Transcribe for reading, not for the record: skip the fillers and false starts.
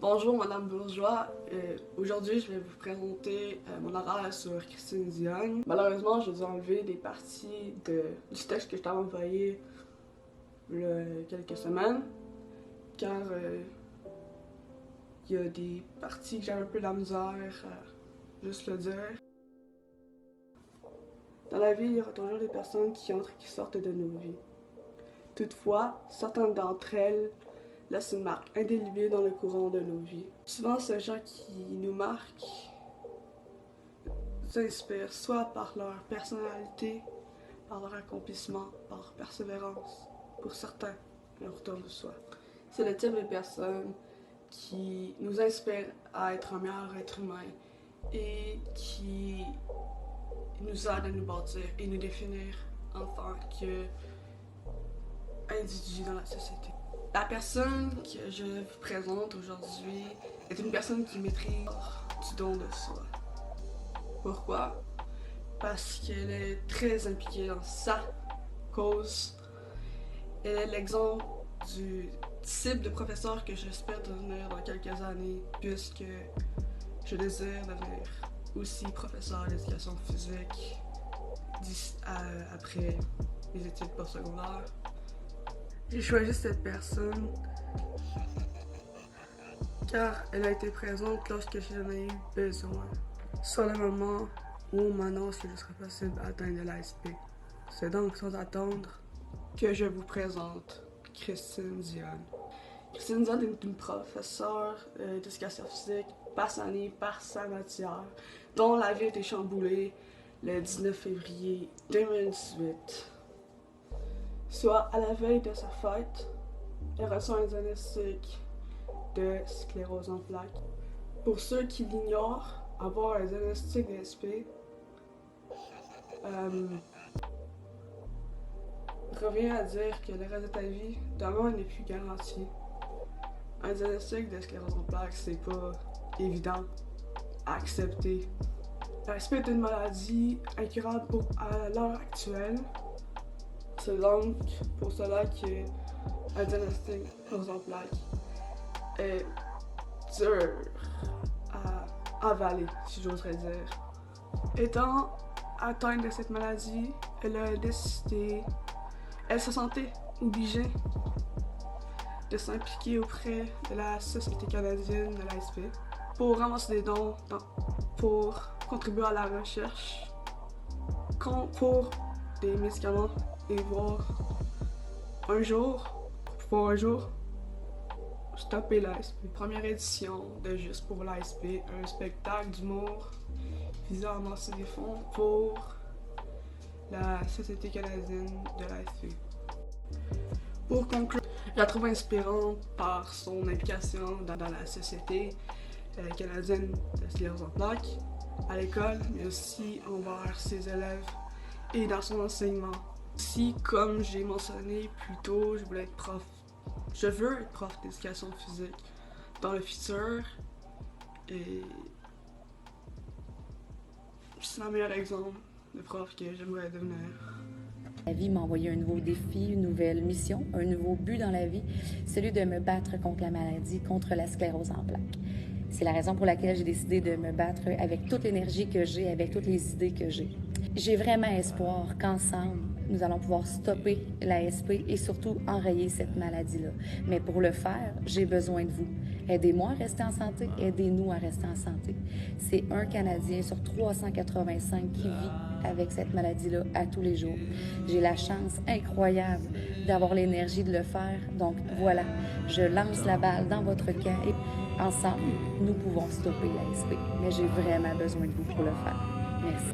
Bonjour Madame Bourgeois, aujourd'hui je vais vous présenter mon oral sur Christine Dionne. Malheureusement, je dû enlever des parties du texte que je t'avais envoyé il y a quelques semaines, car il y a des parties que j'avais un peu de la misère à juste le dire. Dans la vie, il y aura toujours des personnes qui entrent et qui sortent de nos vies. Toutefois, certaines d'entre elles laisse une marque indélébile dans le courant de nos vies. Souvent, ces gens qui nous marquent nous inspirent soit par leur personnalité, par leur accomplissement, par leur persévérance, pour certains, un retour de soi. C'est le type de personnes qui nous inspirent à être un meilleur être humain et qui nous aident à nous bâtir et nous définir en tant qu'individus dans la société. La personne que je vous présente aujourd'hui est une personne qui maîtrise du don de soi. Pourquoi? Parce qu'elle est très impliquée dans sa cause. Elle est l'exemple du type de professeur que j'espère devenir dans quelques années, puisque je désire devenir aussi professeur d'éducation physique après mes études postsecondaires. J'ai choisi cette personne car elle a été présente lorsque j'en ai eu besoin, soit le moment où on m'annonce que je serai possible d'atteindre l'ASP. C'est donc sans attendre que je vous présente Christine Dionne. Christine Dionne est une professeure d'éducation physique passionnée par sa matière, dont la vie a été chamboulée le 19 février 2018. Soit à la veille de sa fête, elle reçoit un diagnostic de sclérose en plaques. Pour ceux qui l'ignorent, avoir un diagnostic d'ASP revient à dire que le reste de ta vie, demain, n'est plus garanti. Un diagnostic de sclérose en plaques, c'est pas évident à accepter. L'ASP est une maladie incurable à l'heure actuelle. C'est donc pour cela qu'un diagnostic en plaques est dur à avaler, si j'oserais dire. Étant atteinte de cette maladie, elle se sentait obligée de s'impliquer auprès de la Société canadienne de l'ASP pour ramasser des dons, pour contribuer à la recherche, pour des médicaments et voir un jour stopper l'ASP. Première édition de Juste pour l'ASP, un spectacle d'humour visant à amasser des fonds pour la Société canadienne de l'ASP. Pour conclure, je la trouve inspirante par son implication dans la Société canadienne de sclérose en plaques, à l'école, mais aussi envers ses élèves et dans son enseignement. Si, comme j'ai mentionné plus tôt, je veux être prof d'éducation physique dans le futur et c'est le meilleur exemple de prof que j'aimerais devenir. La vie m'a envoyé un nouveau défi, une nouvelle mission, un nouveau but dans la vie, celui de me battre contre la maladie, contre la sclérose en plaques. C'est la raison pour laquelle j'ai décidé de me battre avec toute l'énergie que j'ai, avec toutes les idées que j'ai. J'ai vraiment espoir qu'ensemble, nous allons pouvoir stopper l'ASP et surtout enrayer cette maladie-là. Mais pour le faire, j'ai besoin de vous. Aidez-moi à rester en santé, aidez-nous à rester en santé. C'est un Canadien sur 385 qui vit avec cette maladie-là à tous les jours. J'ai la chance incroyable d'avoir l'énergie de le faire. Donc voilà, je lance la balle dans votre camp et ensemble, nous pouvons stopper l'ASP. Mais j'ai vraiment besoin de vous pour le faire. Merci.